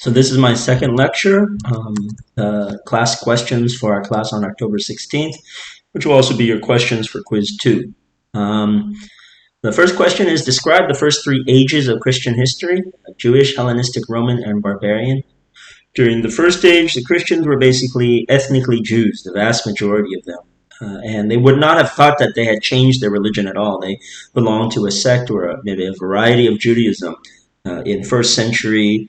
So this is my second lecture, class questions for our class on October 16th, which will also be your questions for quiz 2. The first question is, describe the first three ages of Christian history: Jewish, Hellenistic, Roman, and barbarian. During the first age, the Christians were basically ethnically Jews, the vast majority of them. And they would not have thought that they had changed their religion at all. They belonged to a sect or maybe a variety of Judaism in the first century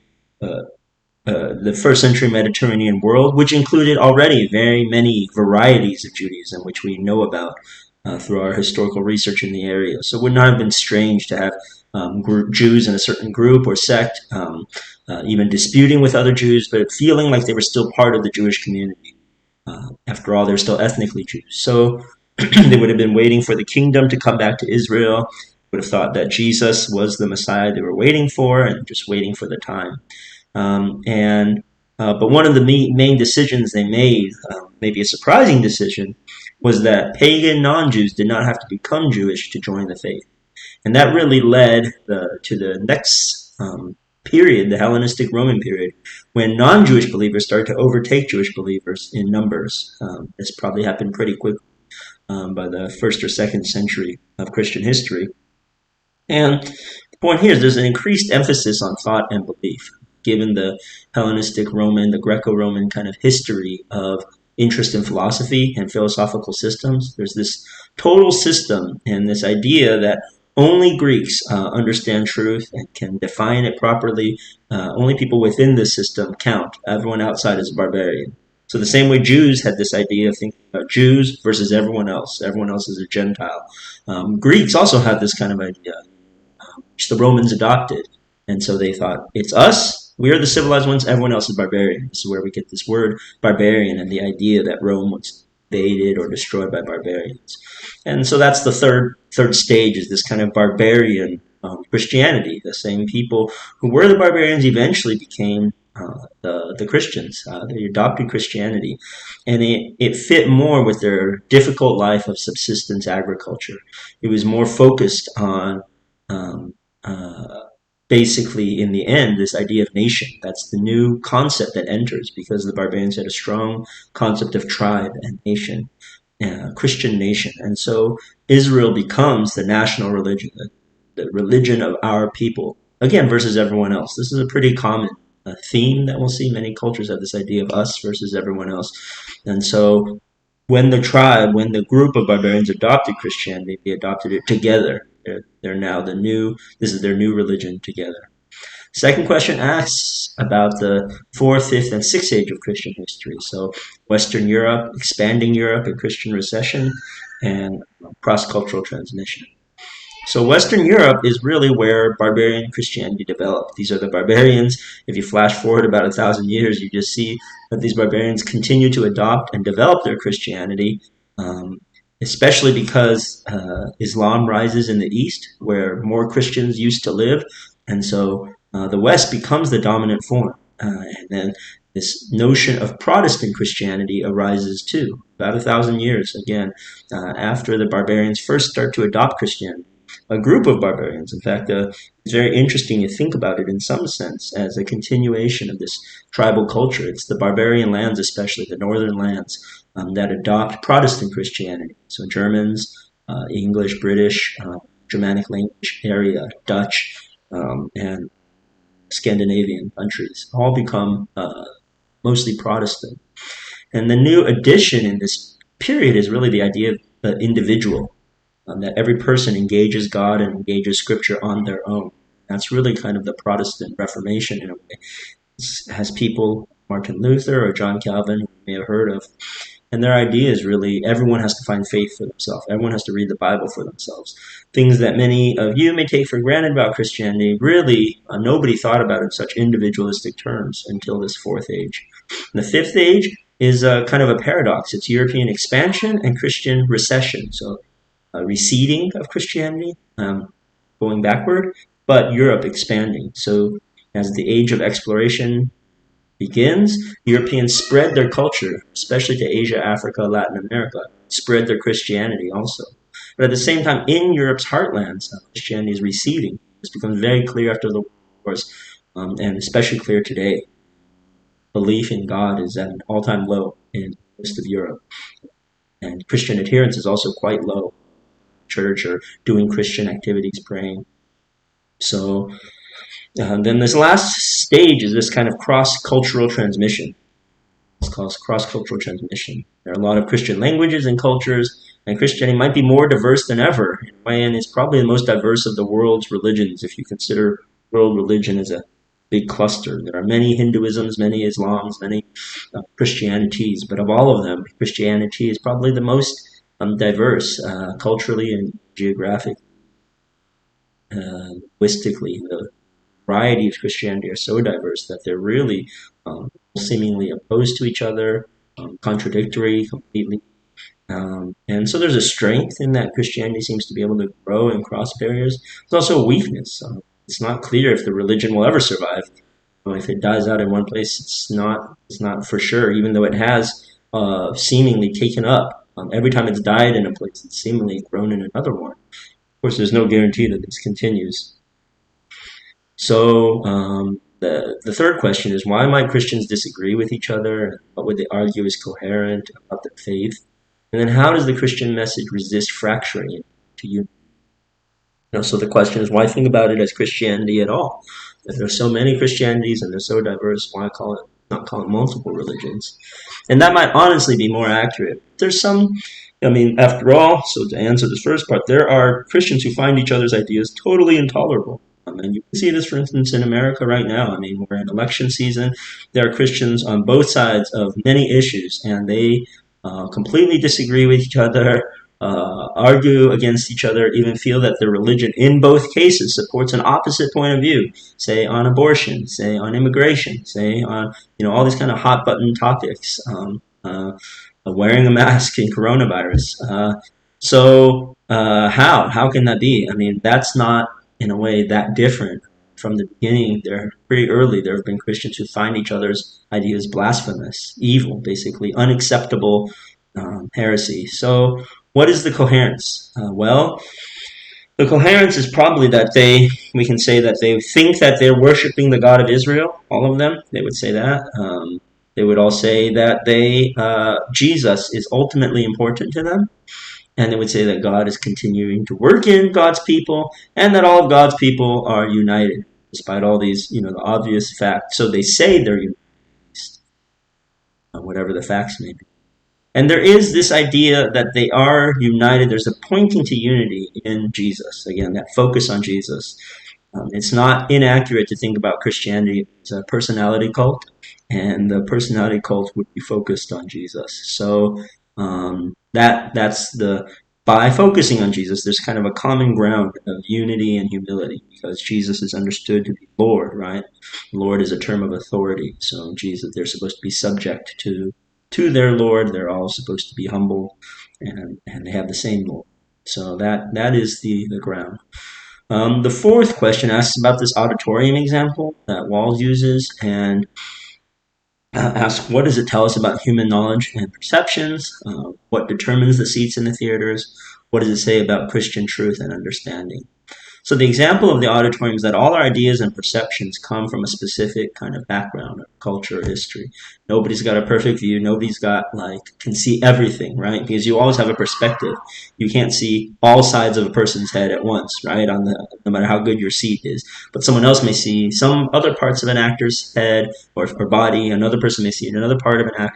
Mediterranean world, which included already very many varieties of Judaism, which we know about through our historical research in the area. So it would not have been strange to have Jews in a certain group or sect, even disputing with other Jews, but feeling like they were still part of the Jewish community. After all, they're still ethnically Jews. So they would have been waiting for the kingdom to come back to Israel, would have thought that Jesus was the Messiah they were waiting for and just waiting for the time. But one of the main decisions they made, maybe a surprising decision, was that pagan non-Jews did not have to become Jewish to join the faith. And that really led to the next period, the Hellenistic Roman period, when non-Jewish believers started to overtake Jewish believers in numbers. This probably happened pretty quickly by the first or second century of Christian history. And the point here is there's an increased emphasis on thought and belief, given the Hellenistic Roman, the Greco-Roman kind of history of interest in philosophy and philosophical systems. There's this total system and this idea that only Greeks understand truth and can define it properly. Only people within this system count. Everyone outside is a barbarian. So the same way Jews had this idea of thinking about Jews versus everyone else. Everyone else is a Gentile. Greeks also had this kind of idea, which the Romans adopted. And so they thought, it's us, we are the civilized ones, everyone else is barbarian. This is where we get this word barbarian and the idea that Rome was invaded or destroyed by barbarians. And so that's the third stage, is this kind of barbarian Christianity. The same people who were the barbarians eventually became the Christians. They adopted Christianity. And it fit more with their difficult life of subsistence agriculture. It was more focused on basically, in the end, this idea of nation. That's the new concept that enters, because the barbarians had a strong concept of tribe and nation, Christian nation. And so Israel becomes the national religion, the religion of our people, again, versus everyone else. This is a pretty common theme that we'll see. Many cultures have this idea of us versus everyone else. And so when the group of barbarians adopted Christianity, they adopted it together. They're now this is their new religion together. Second question asks about the 4th, 5th, and 6th age of Christian history. So Western Europe, expanding Europe, a Christian recession, and cross-cultural transmission. So Western Europe is really where barbarian Christianity developed. These are the barbarians. If you flash forward about 1,000 years, you just see that these barbarians continue to adopt and develop their Christianity, especially because Islam rises in the East, where more Christians used to live. And so the West becomes the dominant form. And then this notion of Protestant Christianity arises too, about 1,000 years, again, after the barbarians first start to adopt Christianity. A group of barbarians, in fact, it's very interesting to think about it in some sense as a continuation of this tribal culture. It's the barbarian lands, especially the northern lands, that adopt Protestant Christianity. So Germans, English, British, Germanic language area, Dutch, and Scandinavian countries all become mostly Protestant. And the new addition in this period is really the idea of the individual, that every person engages God and engages Scripture on their own. That's really kind of the Protestant Reformation in a way. It has people, Martin Luther or John Calvin, who you may have heard of, and their idea is really everyone has to find faith for themselves. Everyone has to read the Bible for themselves. Things that many of you may take for granted about Christianity, really nobody thought about in such individualistic terms until this 4th age. And the 5th age is kind of a paradox. It's European expansion and Christian recession. So receding of Christianity, going backward, but Europe expanding. So as the age of exploration begins, Europeans spread their culture, especially to Asia, Africa, Latin America, spread their Christianity also. But at the same time, in Europe's heartlands, Christianity is receding. This becomes very clear after the wars, and especially clear today. belief in God is at an all-time low in most of Europe, and Christian adherence is also quite low. Church or doing Christian activities, praying. So then this last stage is this kind of cross-cultural transmission. It's called cross-cultural transmission. There are a lot of Christian languages and cultures, and Christianity might be more diverse than ever, and it's probably the most diverse of the world's religions if you consider world religion as a big cluster. There are many Hinduisms, many Islams, many Christianities, but of all of them, Christianity is probably the most diverse culturally and geographically, linguistically. The variety of Christianity are so diverse that they're really seemingly opposed to each other, contradictory completely. And so there's a strength in that Christianity seems to be able to grow and cross barriers. There's also a weakness. It's not clear if the religion will ever survive. If it dies out in one place, it's not for sure, even though it has seemingly taken up. Every time it's died in a place, it's seemingly grown in another one. Of course, there's no guarantee that this continues. So the third question is, why might Christians disagree with each other? What would they argue is coherent about their faith? And then how does the Christian message resist fracturing it to unity? So the question is, why think about it as Christianity at all? If there's so many Christianities and they're so diverse, why not call it multiple religions? And that might honestly be more accurate. There's some, after all, so to answer this first part, there are Christians who find each other's ideas totally intolerable. And you can see this, for instance, in America right now. We're in election season. There are Christians on both sides of many issues, and they completely disagree with each other, argue against each other, even feel that the religion in both cases supports an opposite point of view, say on abortion, say on immigration, say on all these kind of hot button topics, wearing a mask in coronavirus. So how can that be? That's not in a way that different. From the beginning, pretty early, there have been Christians who find each other's ideas blasphemous, evil, basically unacceptable heresy. So what is the coherence? Well, the coherence is probably that we can say that they think that they're worshiping the God of Israel, all of them. They would say that. They would all say that Jesus is ultimately important to them. And they would say that God is continuing to work in God's people, and that all of God's people are united, despite all these, the obvious facts. So they say they're united, whatever the facts may be. And there is this idea that they are united. There's a pointing to unity in Jesus. Again, that focus on Jesus. It's not inaccurate to think about Christianity as a personality cult, and the personality cult would be focused on Jesus. So by focusing on Jesus, there's kind of a common ground of unity and humility, because Jesus is understood to be Lord, right? Lord is a term of authority. So Jesus, they're supposed to be subject to their Lord. They're all supposed to be humble, and they have the same Lord. So that is the ground. The fourth question asks about this auditorium example that Wall uses, and ask, what does it tell us about human knowledge and perceptions? What determines the seats in the theaters? What does it say about Christian truth and understanding? So the example of the auditorium is that all our ideas and perceptions come from a specific kind of background, culture, history. Nobody's got a perfect view. Nobody's can see everything, right? Because you always have a perspective. You can't see all sides of a person's head at once, right? No matter how good your seat is. But someone else may see some other parts of an actor's head or body. Another person may see another part of an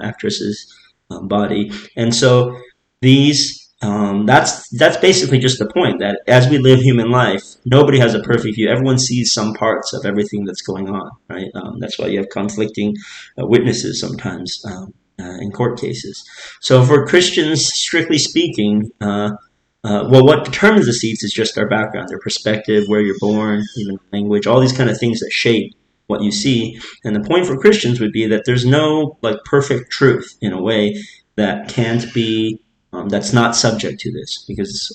actress's body. And so that's basically just the point, that as we live human life, nobody has a perfect view. Everyone sees some parts of everything that's going on, right? That's why you have conflicting witnesses sometimes in court cases. So for Christians, strictly speaking, what determines the seats is just our background, their perspective, where you're born, even language, all these kind of things that shape what you see. And the point for Christians would be that there's no perfect truth in a way that can't be that's not subject to this, because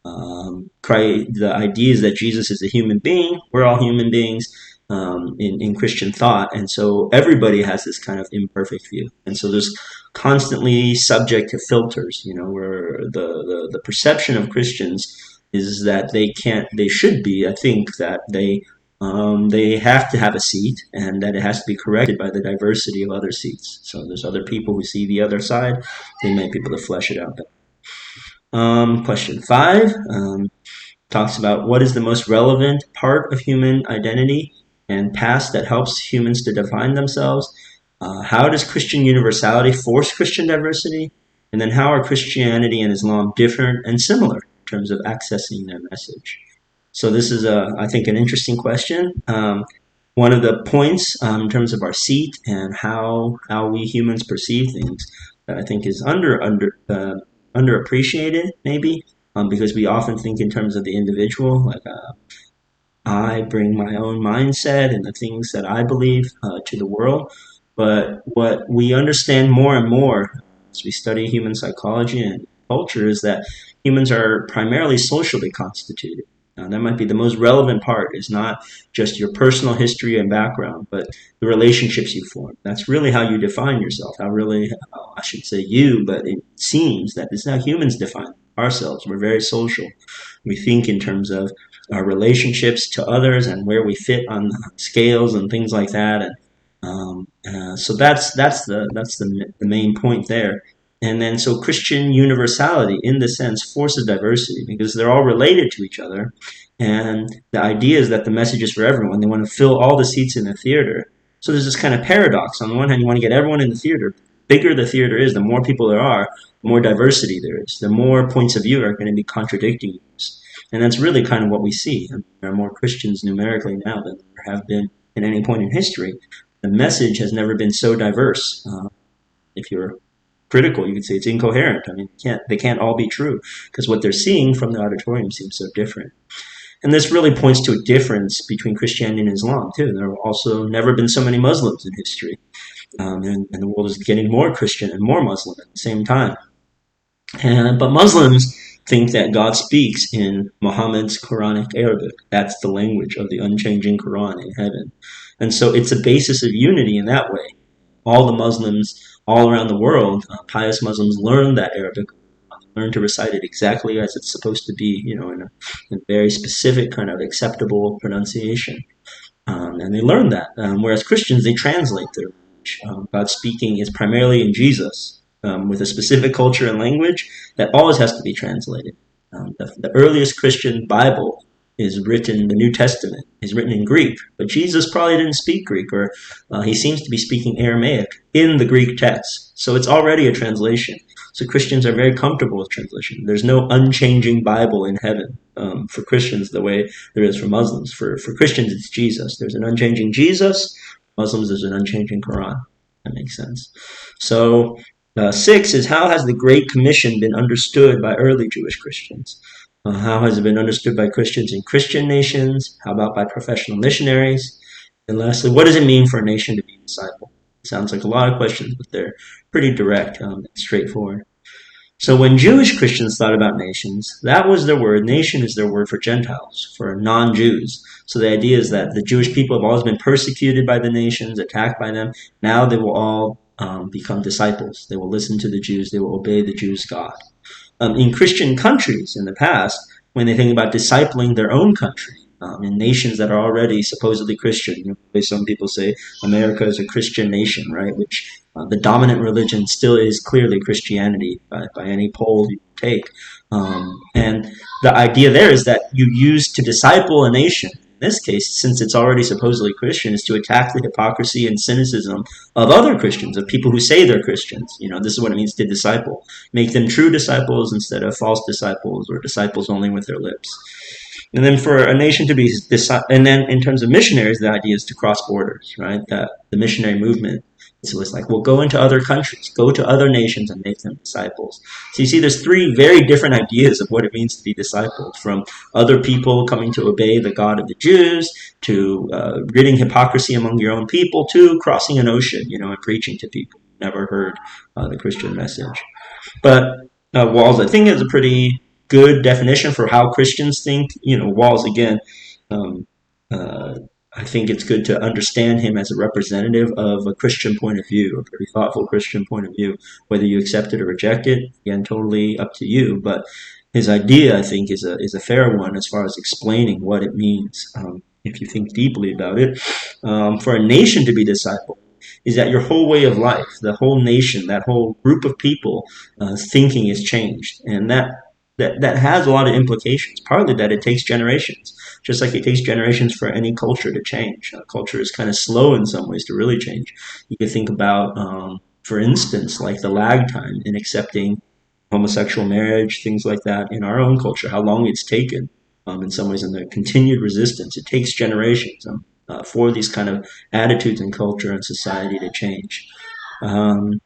the idea is that Jesus is a human being. We're all human beings in Christian thought, and so everybody has this kind of imperfect view, and so there's constantly subject to filters. Where the perception of Christians is that they should be. I think that they they have to have a seat, and that it has to be corrected by the diversity of other seats. So there's other people who see the other side. They might be able to flesh it out. Question 5 talks about what is the most relevant part of human identity and past that helps humans to define themselves. How does Christian universality force Christian diversity? And then how are Christianity and Islam different and similar in terms of accessing their message? So this is, I think, an interesting question. One of the points in terms of our seat and how we humans perceive things that I think is underappreciated, maybe, because we often think in terms of the individual, like I bring my own mindset and the things that I believe to the world. But what we understand more and more as we study human psychology and culture is that humans are primarily socially constituted. That might be the most relevant part, is not just your personal history and background, but the relationships you form. That's really how you define yourself. I should say you, but it seems that this is how humans define ourselves. We're very social. We think in terms of our relationships to others and where we fit on scales and things like that. And so that's the main point there. And then so Christian universality, in the sense, forces diversity because they're all related to each other. And the idea is that the message is for everyone. They want to fill all the seats in the theater. So there's this kind of paradox. On the one hand, you want to get everyone in the theater. The bigger the theater is, the more people there are, the more diversity there is. The more points of view are going to be contradicting yours. And that's really kind of what we see. I mean, there are more Christians numerically now than there have been at any point in history. The message has never been so diverse. If you're critical, you could say it's incoherent. I mean, they can't all be true because what they're seeing from the auditorium seems so different. And this really points to a difference between Christianity and Islam, too. There have also never been so many Muslims in history. And the world is getting more Christian and more Muslim at the same time. But Muslims think that God speaks in Muhammad's Quranic Arabic. That's the language of the unchanging Quran in heaven. And so it's a basis of unity in that way. All the Muslims all around the world, pious Muslims, learn that Arabic, learn to recite it exactly as it's supposed to be, in a very specific kind of acceptable pronunciation. And they learn that. Whereas Christians, they translate their language. God's speaking is primarily in Jesus, with a specific culture and language that always has to be translated. The earliest Christian Bible is written, the New Testament is written in Greek, but Jesus probably didn't speak Greek, or he seems to be speaking Aramaic in the Greek text. So it's already a translation. So Christians are very comfortable with translation. There's no unchanging Bible in heaven for Christians the way there is for Muslims. For Christians, it's Jesus. There's an unchanging Jesus. Muslims, there's an unchanging Quran. That makes sense. So 6 is, how has the Great Commission been understood by early Jewish Christians? How has it been understood by Christians in Christian nations? How about by professional missionaries? And lastly, what does it mean for a nation to be a disciple? It sounds like a lot of questions, but they're pretty direct and straightforward. So when Jewish Christians thought about nations, that was their word. Nation is their word for Gentiles, for non-Jews. So the idea is that the Jewish people have always been persecuted by the nations, attacked by them. Now they will all become disciples. They will listen to the Jews. They will obey the Jews' God. In Christian countries in the past, when they think about discipling their own country, in nations that are already supposedly Christian, some people say America is a Christian nation, right? Which the dominant religion still is clearly Christianity by any poll you take. And the idea there is that you use to disciple a nation, in this case, since it's already supposedly Christian, is to attack the hypocrisy and cynicism of other Christians, of people who say they're Christians. This is what it means to disciple. Make them true disciples instead of false disciples or disciples only with their lips. And then for a nation to be, and then in terms of missionaries, the idea is to cross borders, right? That the missionary movement, so it's like, well, go into other countries, go to other nations and make them disciples. So you see, there's 3 very different ideas of what it means to be discipled, from other people coming to obey the God of the Jews, to ridding hypocrisy among your own people, to crossing an ocean, and preaching to people who never heard the Christian message. But Walls, I think, is a pretty good definition for how Christians think. Walls, again, I think it's good to understand him as a representative of a Christian point of view, a very thoughtful Christian point of view. Whether you accept it or reject it, again, totally up to you. But his idea, I think, is a fair one as far as explaining what it means if you think deeply about it. For a nation to be discipled is that your whole way of life, the whole nation, that whole group of people thinking is changed. And that has a lot of implications. Partly that it takes generations, just like it takes generations for any culture to change. Culture is kind of slow in some ways to really change. You could think about, for instance, like the lag time in accepting homosexual marriage, things like that in our own culture, how long it's taken in some ways, and the continued resistance. It takes generations for these kind of attitudes and culture and society to change. And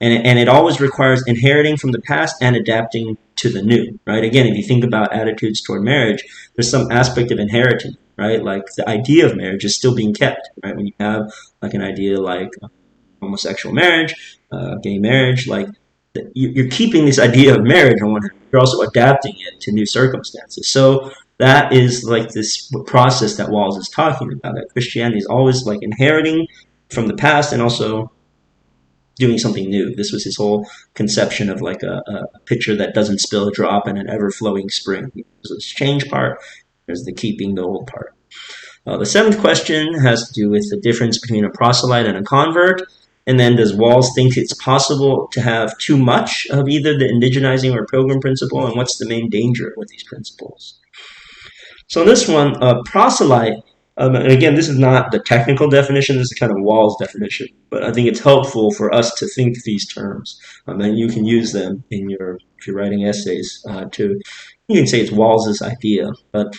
it always requires inheriting from the past and adapting to the new, right? Again, if you think about attitudes toward marriage, there's some aspect of inheriting, right? Like the idea of marriage is still being kept, right? When you have like an idea like homosexual marriage, gay marriage, like you're keeping this idea of marriage on one hand, you're also adapting it to new circumstances. So that is like this process that Walls is talking about, that Christianity is always like inheriting from the past and also doing something new. This was his whole conception of like a pitcher that doesn't spill a drop in an ever-flowing spring. There's this change part, there's the keeping the old part. The seventh question has to do with the difference between a proselyte and a convert. And then does Walls think it's possible to have too much of either the indigenizing or pilgrim principle? And what's the main danger with these principles? So in this one, proselyte, and again, this is not the technical definition, this is kind of Walls' definition, but I think it's helpful for us to think these terms. And you can use them in if you're writing essays you can say it's Walls' idea, but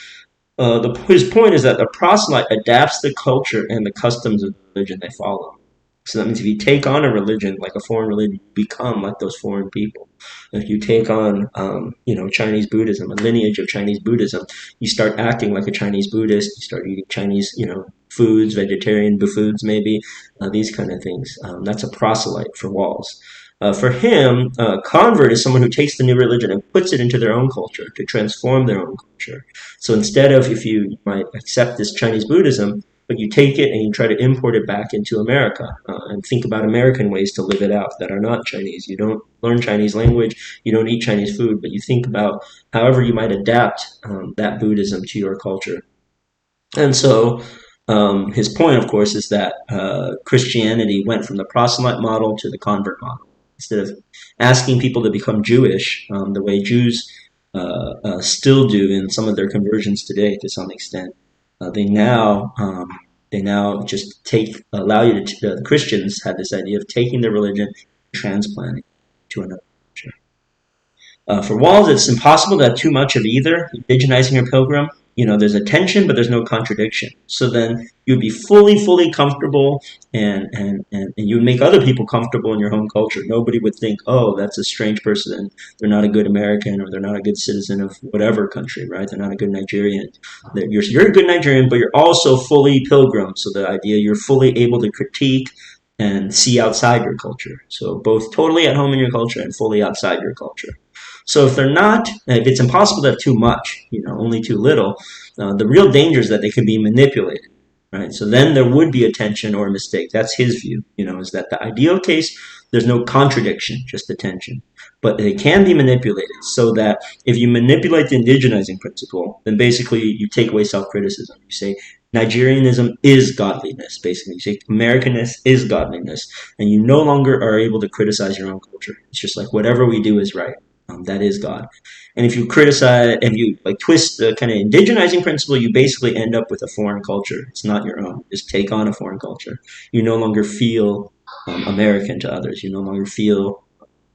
his point is that the proselyte adapts the culture and the customs of the religion they follow. So that means if you take on a religion, like a foreign religion, you become like those foreign people. If you take on, Chinese Buddhism, a lineage of Chinese Buddhism, you start acting like a Chinese Buddhist. You start eating Chinese, foods, vegetarian foods, maybe these kind of things. That's a proselyte for Walls. For him, a convert is someone who takes the new religion and puts it into their own culture to transform their own culture. So instead of, if you might accept this Chinese Buddhism, but you take it and you try to import it back into America and think about American ways to live it out that are not Chinese. You don't learn Chinese language, you don't eat Chinese food, but you think about however you might adapt that Buddhism to your culture. And so his point, of course, is that Christianity went from the proselyte model to the convert model. Instead of asking people to become Jewish the way Jews still do in some of their conversions today to some extent, they now just allow you to. The Christians had this idea of taking their religion and transplanting it to another culture. For Walls, it's impossible to have too much of either, indigenizing or pilgrim. There's a tension, but there's no contradiction. So then you'd be fully comfortable, and you would make other people comfortable in your home culture. Nobody would think, oh, that's a strange person. They're not a good American, or they're not a good citizen of whatever country, right? They're not a good Nigerian. You're a good Nigerian, but you're also fully pilgrim. So the idea you're fully able to critique and see outside your culture. So both totally at home in your culture and fully outside your culture. So if it's impossible to have too much, only too little, the real danger is that they could be manipulated, right? So then there would be a tension or a mistake. That's his view, is that the ideal case, there's no contradiction, just a tension. But they can be manipulated so that if you manipulate the indigenizing principle, then basically you take away self-criticism. You say Nigerianism is godliness, basically. You say Americanness is godliness, and you no longer are able to criticize your own culture. It's just like whatever we do is right. That is God. And if you criticize, if you twist the kind of indigenizing principle, you basically end up with a foreign culture. It's not your own. Just take on a foreign culture. You no longer feel American to others. You no longer feel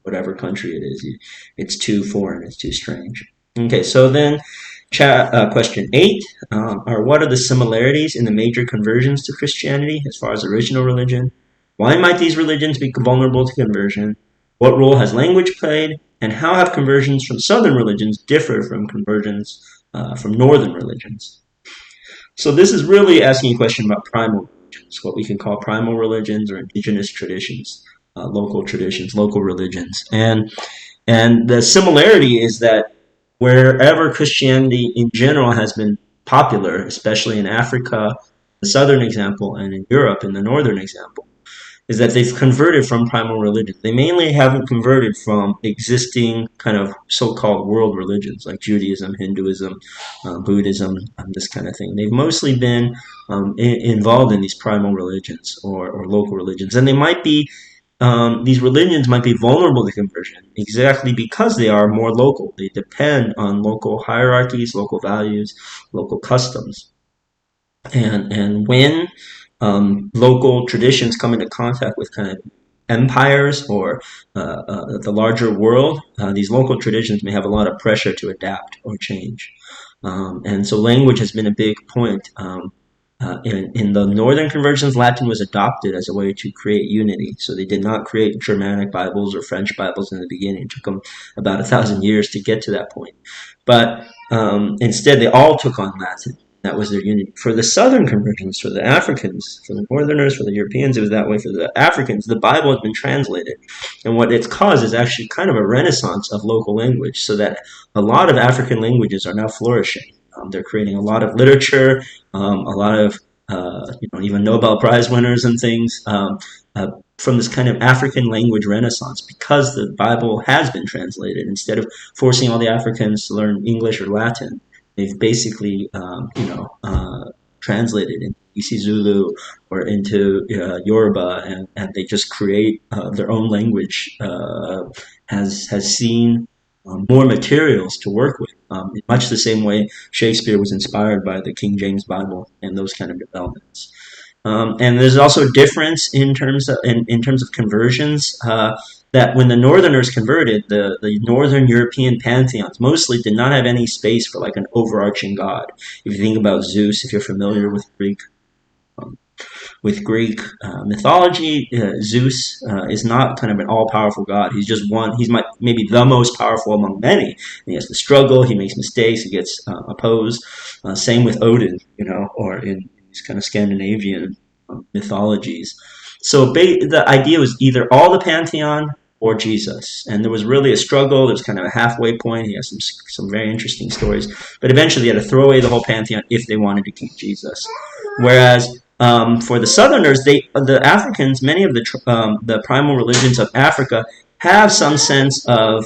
whatever country it is. It's too foreign. It's too strange. Okay, so then question 8 are what are the similarities in the major conversions to Christianity as far as original religion? Why might these religions be vulnerable to conversion? What role has language played? And how have conversions from southern religions differed from conversions from northern religions? So this is really asking a question about primal religions, what we can call primal religions or indigenous traditions, local traditions, local religions. And the similarity is that wherever Christianity in general has been popular, especially in Africa, the southern example, and in Europe, in the northern example, is that they've converted from primal religion. They mainly haven't converted from existing kind of so-called world religions like Judaism, Hinduism, Buddhism, this kind of thing. They've mostly been involved in these primal religions or local religions, and they might be these religions might be vulnerable to conversion exactly because they are more local. They depend on local hierarchies, local values, local customs. And when local traditions come into contact with kind of empires or the larger world, these local traditions may have a lot of pressure to adapt or change. And so language has been a big point. In the northern conversions, Latin was adopted as a way to create unity. So they did not create Germanic Bibles or French Bibles in the beginning. It took them about 1,000 years to get to that point. But instead, they all took on Latin. That was their unity. For the southern conversions, for the Africans, for the northerners, for the Europeans, it was that way. For the Africans, the Bible has been translated. And what it's caused is actually kind of a renaissance of local language, so that a lot of African languages are now flourishing. They're creating a lot of literature, a lot of even Nobel Prize winners and things from this kind of African language renaissance because the Bible has been translated. Instead of forcing all the Africans to learn English or Latin, they've basically translated into isiZulu or into Yoruba, and they just create their own language. Has seen more materials to work with. In much the same way Shakespeare was inspired by the King James Bible and those kind of developments. And there's also a difference in terms of conversions. That when the Northerners converted, the Northern European pantheons mostly did not have any space for like an overarching god. If you think about Zeus, if you're familiar with Greek mythology, Zeus is not kind of an all-powerful god. He's just one. He's maybe the most powerful among many. And he has to struggle. He makes mistakes. He gets opposed. Same with Odin, or in these kind of Scandinavian mythologies. So the idea was either all the pantheon or Jesus, and there was really a struggle. There was kind of a halfway point. He has some very interesting stories, but eventually they had to throw away the whole pantheon if they wanted to keep Jesus. Whereas for the Southerners, the Africans, many of the primal religions of Africa have some sense of